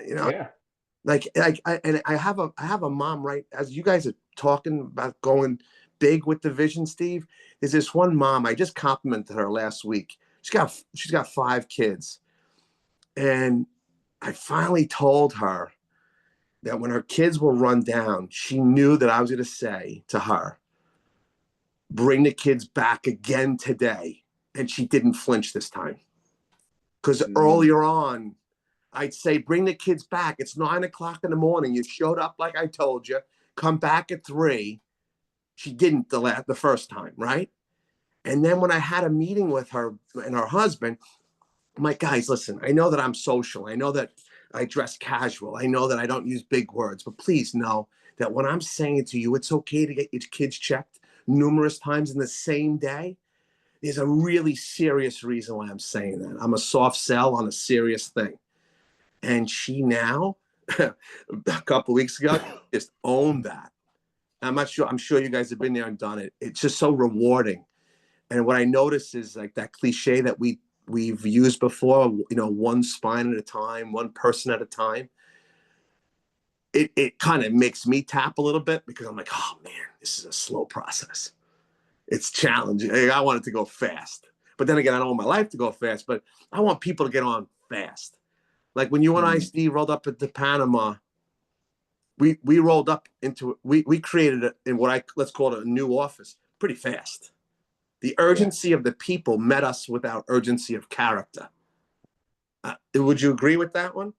you know, Yeah. I have a mom, right? As you guys are talking about going big with the vision, Steve, there's this one mom, I just complimented her last week. She's got 5 kids. And I finally told her that when her kids will run down, she knew that I was going to say to her, bring the kids back again today. And she didn't flinch this time. Because earlier on, I'd say, bring the kids back. It's 9 o'clock in the morning. You showed up like I told you. Come back at 3. She didn't the first time, right? And then when I had a meeting with her and her husband, I'm like, guys, listen, I know that I'm social. I know that I dress casual. I know that I don't use big words, but please know that when I'm saying to you, it's okay to get your kids checked numerous times in the same day. There's a really serious reason why I'm saying that. I'm a soft sell on a serious thing. And she now, a couple of weeks ago, just owned that. I'm sure you guys have been there and done it. It's just so rewarding. And what I notice is like that cliche that we've used before, one spine at a time, one person at a time. It kind of makes me tap a little bit because I'm like, oh man, this is a slow process. It's challenging. I want it to go fast. But then again, I don't want my life to go fast, but I want people to get on fast. Like when you and I, Steve, rolled up into Panama, we rolled up into, we created it in let's call it a new office pretty fast. The urgency of the people met us with our urgency of character. Would you agree with that one?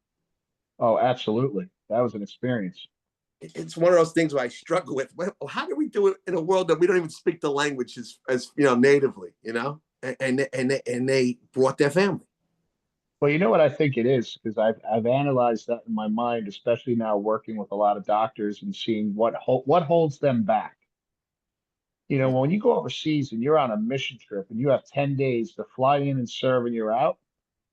Oh, absolutely. That was an experience. It's one of those things where I struggle with. Well, how do we do it in a world that we don't even speak the language as natively? And they brought their family. Well, you know what I think it is, because I've analyzed that in my mind, especially now working with a lot of doctors and seeing what holds them back. When you go overseas and you're on a mission trip and you have 10 days to fly in and serve and you're out,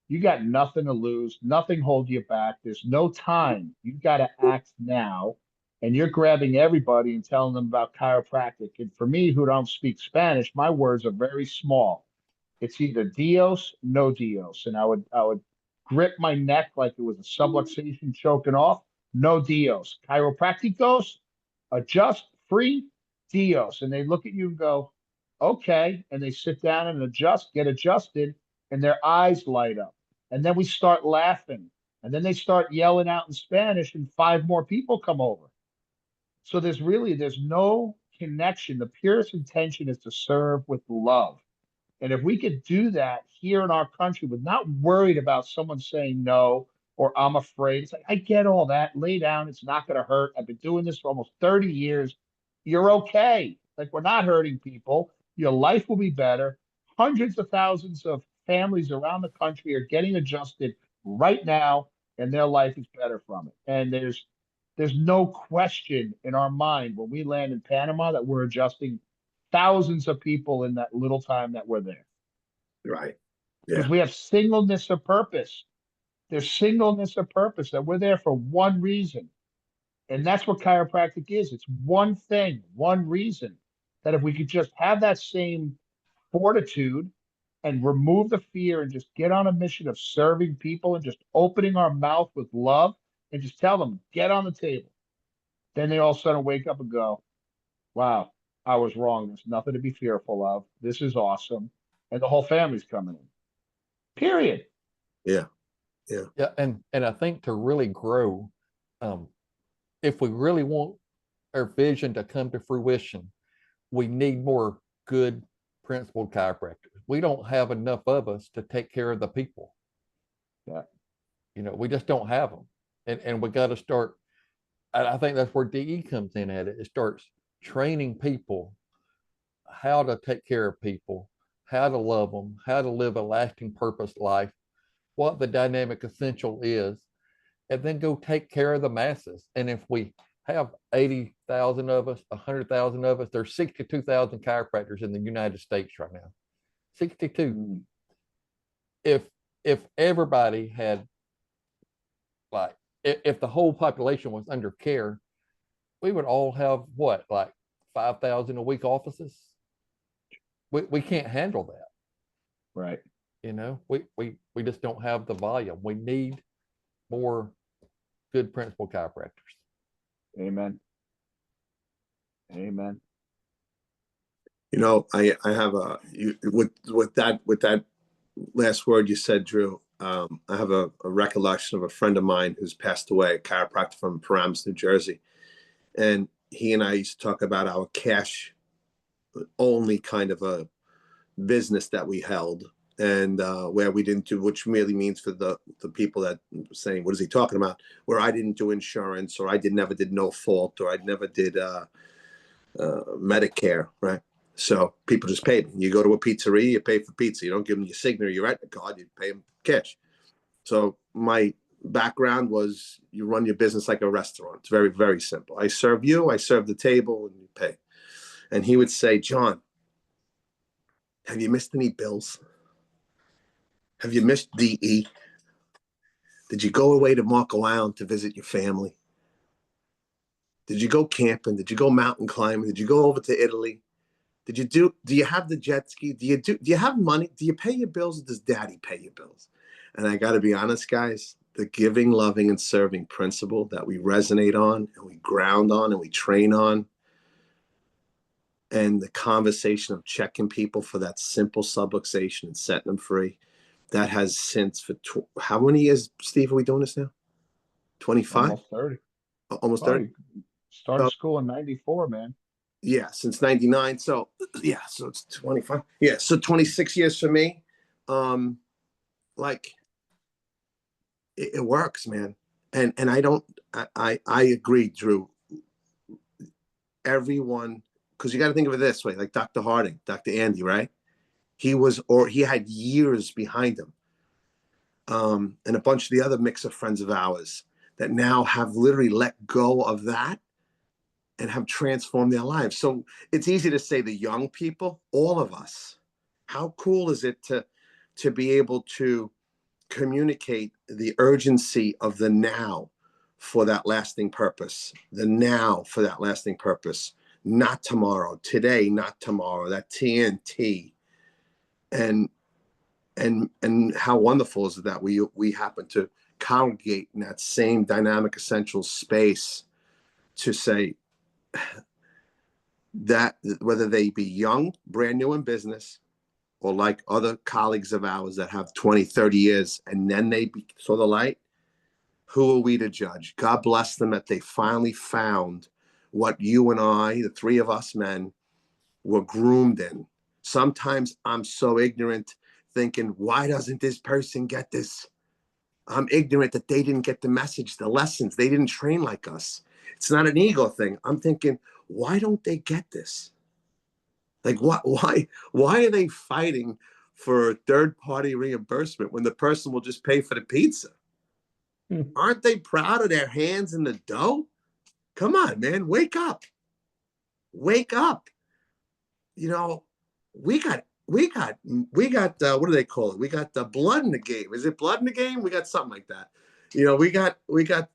you got nothing to lose, nothing holds you back. There's no time. You've got to act now. And you're grabbing everybody and telling them about chiropractic. And for me, who don't speak Spanish, my words are very small. It's either Dios, no Dios. And I would grip my neck like it was a subluxation choking off. No Dios. Chiropracticos, adjust, free, Dios. And they look at you and go, okay. And they sit down and adjust, get adjusted, and their eyes light up. And then we start laughing. And then they start yelling out in Spanish, and 5 more people come over. So there's no connection. The purest intention is to serve with love. And if we could do that here in our country with not worried about someone saying no or I'm afraid, it's like, I get all that. Lay down. It's not going to hurt. I've been doing this for almost 30 years. You're okay. Like, we're not hurting people. Your life will be better. Hundreds of thousands of families around the country are getting adjusted right now, and their life is better from it. And there's no question in our mind when we land in Panama that we're adjusting thousands of people in that little time that we're there. Right. Because Yeah. we have singleness of purpose. There's singleness of purpose that we're there for one reason. And that's what chiropractic is. It's one thing, one reason. That if we could just have that same fortitude and remove the fear and just get on a mission of serving people and just opening our mouth with love and just tell them, get on the table. Then they all of a sudden wake up and go, Wow, I was wrong. There's nothing to be fearful of. This is awesome. And the whole family's coming in. Period. Yeah. Yeah. Yeah, and I think to really grow, um, if we really want our vision to come to fruition, we need more good principled chiropractors. We don't have enough of us to take care of the people. Yeah. We just don't have them. And we got to start. And I think that's where DE comes in at it. It starts training people how to take care of people, how to love them, how to live a lasting purpose life, what the dynamic essential is, and then go take care of the masses. And if we have 80,000 of us, 100,000 of us, there's 62,000 chiropractors in the United States right now. 62. Mm. If everybody had, like, if the whole population was under care, we would all have what, like 5,000 a week offices? We can't handle that. Right. We just don't have the volume. We need more good principal chiropractors. Amen. Amen. I have with that last word you said, Drew. I have a recollection of a friend of mine who's passed away, a chiropractor from Paramus, New Jersey, and he and I used to talk about our cash only kind of a business that we held, and where we didn't do, which really means for the people that saying, what is he talking about? Where I didn't do insurance, or I never did no fault, or I never did Medicare, right? So people just pay me. You go to a pizzeria, you pay for pizza. You don't give them your signature, your retina card, you pay them cash. So my background was, you run your business like a restaurant. It's very, very simple. I serve you, I serve the table, and you pay. And he would say, John, have you missed any bills? Have you missed DE? Did you go away to Marco Island to visit your family? Did you go camping? Did you go mountain climbing? Did you go over to Italy? Do you have the jet ski? Do you have money? Do you pay your bills, or does daddy pay your bills? And I got to be honest, guys, the giving, loving, and serving principle that we resonate on, and we ground on, and we train on, and the conversation of checking people for that simple subluxation and setting them free, that has since how many years, Steve, are we doing this now? 25? Almost 30. Almost Oh, 30? you started school in 94, man. Yeah, since 99. So yeah, so it's 25. Yeah, so 26 years for me. Like it works, man. And I agree, Drew. Everyone, because you got to think of it this way, like Dr. Harding, Dr. Andy, right? He had years behind him. And a bunch of the other mix of friends of ours that now have literally let go of that and have transformed their lives. So it's easy to say the young people, all of us. How cool is it to be able to communicate the urgency of the now for that lasting purpose, the now for that lasting purpose, not tomorrow, today, not tomorrow, that TNT. And how wonderful is it that we happen to congregate in that same dynamic essential space to say that whether they be young, brand new in business, or like other colleagues of ours that have 20, 30 years, and then they saw the light, who are we to judge? God bless them that they finally found what you and I, the three of us men, were groomed in. Sometimes I'm so ignorant, thinking, why doesn't this person get this? I'm ignorant that they didn't get the message, the lessons. They didn't train like us. It's not an ego thing. I'm thinking, why don't they get this? Like, why are they fighting for third-party reimbursement when the person will just pay for the pizza? Aren't they proud of their hands in the dough? Come on, man, wake up. Wake up. We got what do they call it? We got the blood in the game. Is it blood in the game? We got something like that. We got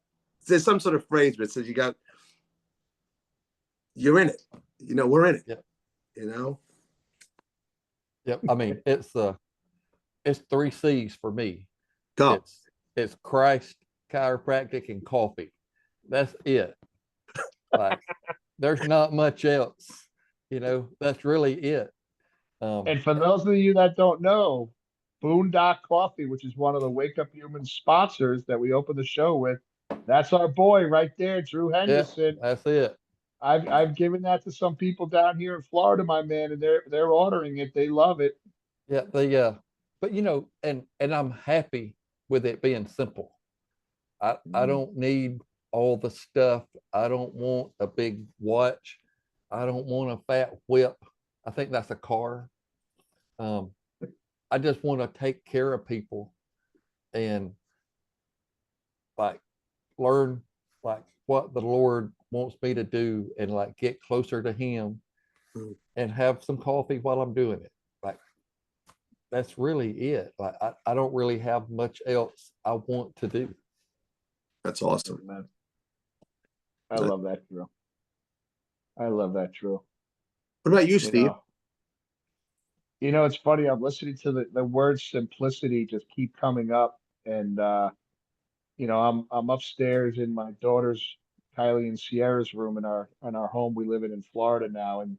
there's some sort of phrase that says you're in it. We're in it. Yep. Yep. I mean, it's 3 C's for me. Go. It's Christ, chiropractic, and coffee. That's it. Like, there's not much else. That's really it. And for those of you that don't know, Boondock Coffee, which is one of the Wake Up Human sponsors that we open the show with, that's our boy right there, Drew Yeah, Henderson. that's it. I've given that to some people down here in Florida, my man, and they're ordering it. They love it. Yeah, but and I'm happy with it being simple. I don't need all the stuff. I don't want a big watch. I don't want a fat whip. I think that's a car. I just want to take care of people and like learn like what the Lord wants me to do and like get closer to Him and have some coffee while I'm doing it. Like that's really it. Like I don't really have much else I want to do. That's awesome. Man. I love that, Drew. I love that, Drew. What about you, Steve? It's funny. I'm listening to the word simplicity just keep coming up, and I'm upstairs in my daughter's Kylie and Sierra's room in our home we live in Florida now, and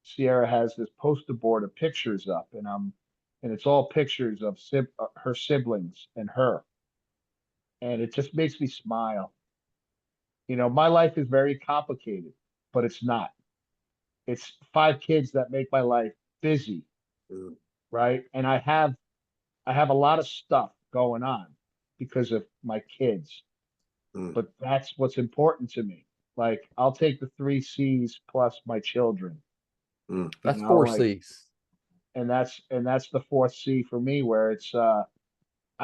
Sierra has this poster board of pictures up, and it's all pictures of her siblings and her, and it just makes me smile. My life is very complicated, but it's not. It's 5 kids that make my life busy, Mm, right? And I have a lot of stuff going on because of my kids, mm, but that's what's important to me. Like I'll take the 3 C's plus my children, mm. That's four like, C's. and that's the fourth C for me, where it's I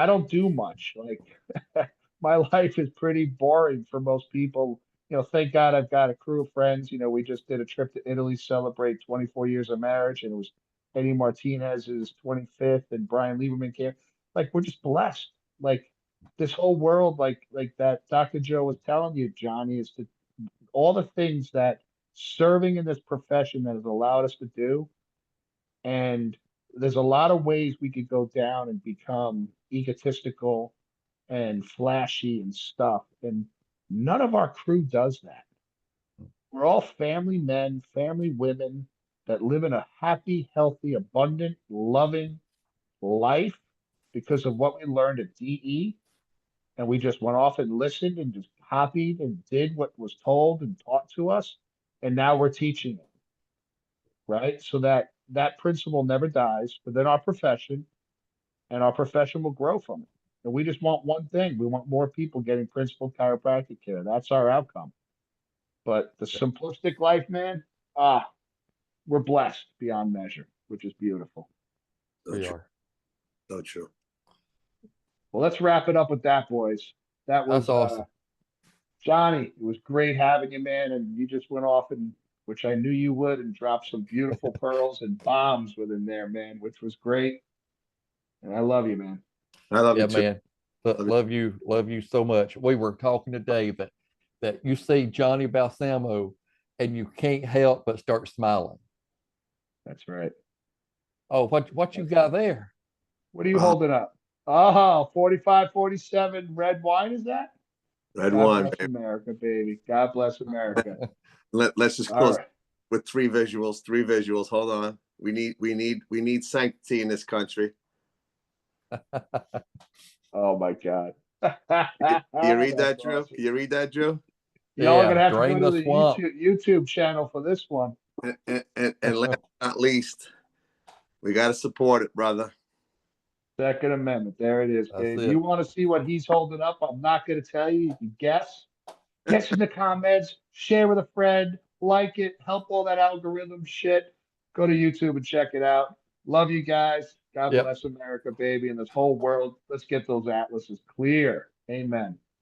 don't do much. Like my life is pretty boring for most people. Thank God I've got a crew of friends. We just did a trip to Italy, celebrate 24 years of marriage, and it was Eddie Martinez's 25th, and Brian Lieberman came. Like we're just blessed. Like this whole world, like that Dr. Joe was telling you, Johnny, is to all the things that serving in this profession that has allowed us to do. And there's a lot of ways we could go down and become egotistical and flashy and stuff. And none of our crew does that. We're all family men, family women that live in a happy, healthy, abundant, loving life because of what we learned at DE. And we just went off and listened and just copied and did what was told and taught to us. And now we're teaching it, right? So that principle never dies within our profession, and our profession will grow from it. And we just want one thing. We want more people getting principled chiropractic care. That's our outcome. But the simplistic life, man, we're blessed beyond measure, which is beautiful. So We true. are. So true. Well, let's wrap it up with that, boys. That was That's awesome. Johnny. It was great having you, man. And you just went off and which I knew you would, and dropped some beautiful pearls and bombs within there, man, which was great. And I love you, man. I love Yeah, you too. man. Love you so much. We were talking today that you see Johnny Balsamo and you can't help but start smiling. That's right. Oh, what you got there? What are you Uh, holding up? Oh, 45, 47 red wine, is that? Red God wine, bless baby. America, baby. God bless America. Let's just All close right. with 3 visuals. 3 visuals. Hold on. We need sanctity in this country. Oh my God. Can you read That's that, Drew? awesome. Can you read that, Drew? Y'all are Yeah, gonna have to go drain to the the swamp. YouTube channel for this one. And last but not least, we got to support it, brother. Second Amendment. There it is, That's babe. it. You want to see what he's holding up? I'm not gonna tell you. You can guess. Guess in the comments, share with a friend, like it, help all that algorithm shit. Go to YouTube and check it out. Love you guys. God Yep. bless America, baby, and this whole world. Let's get those atlases clear. Amen.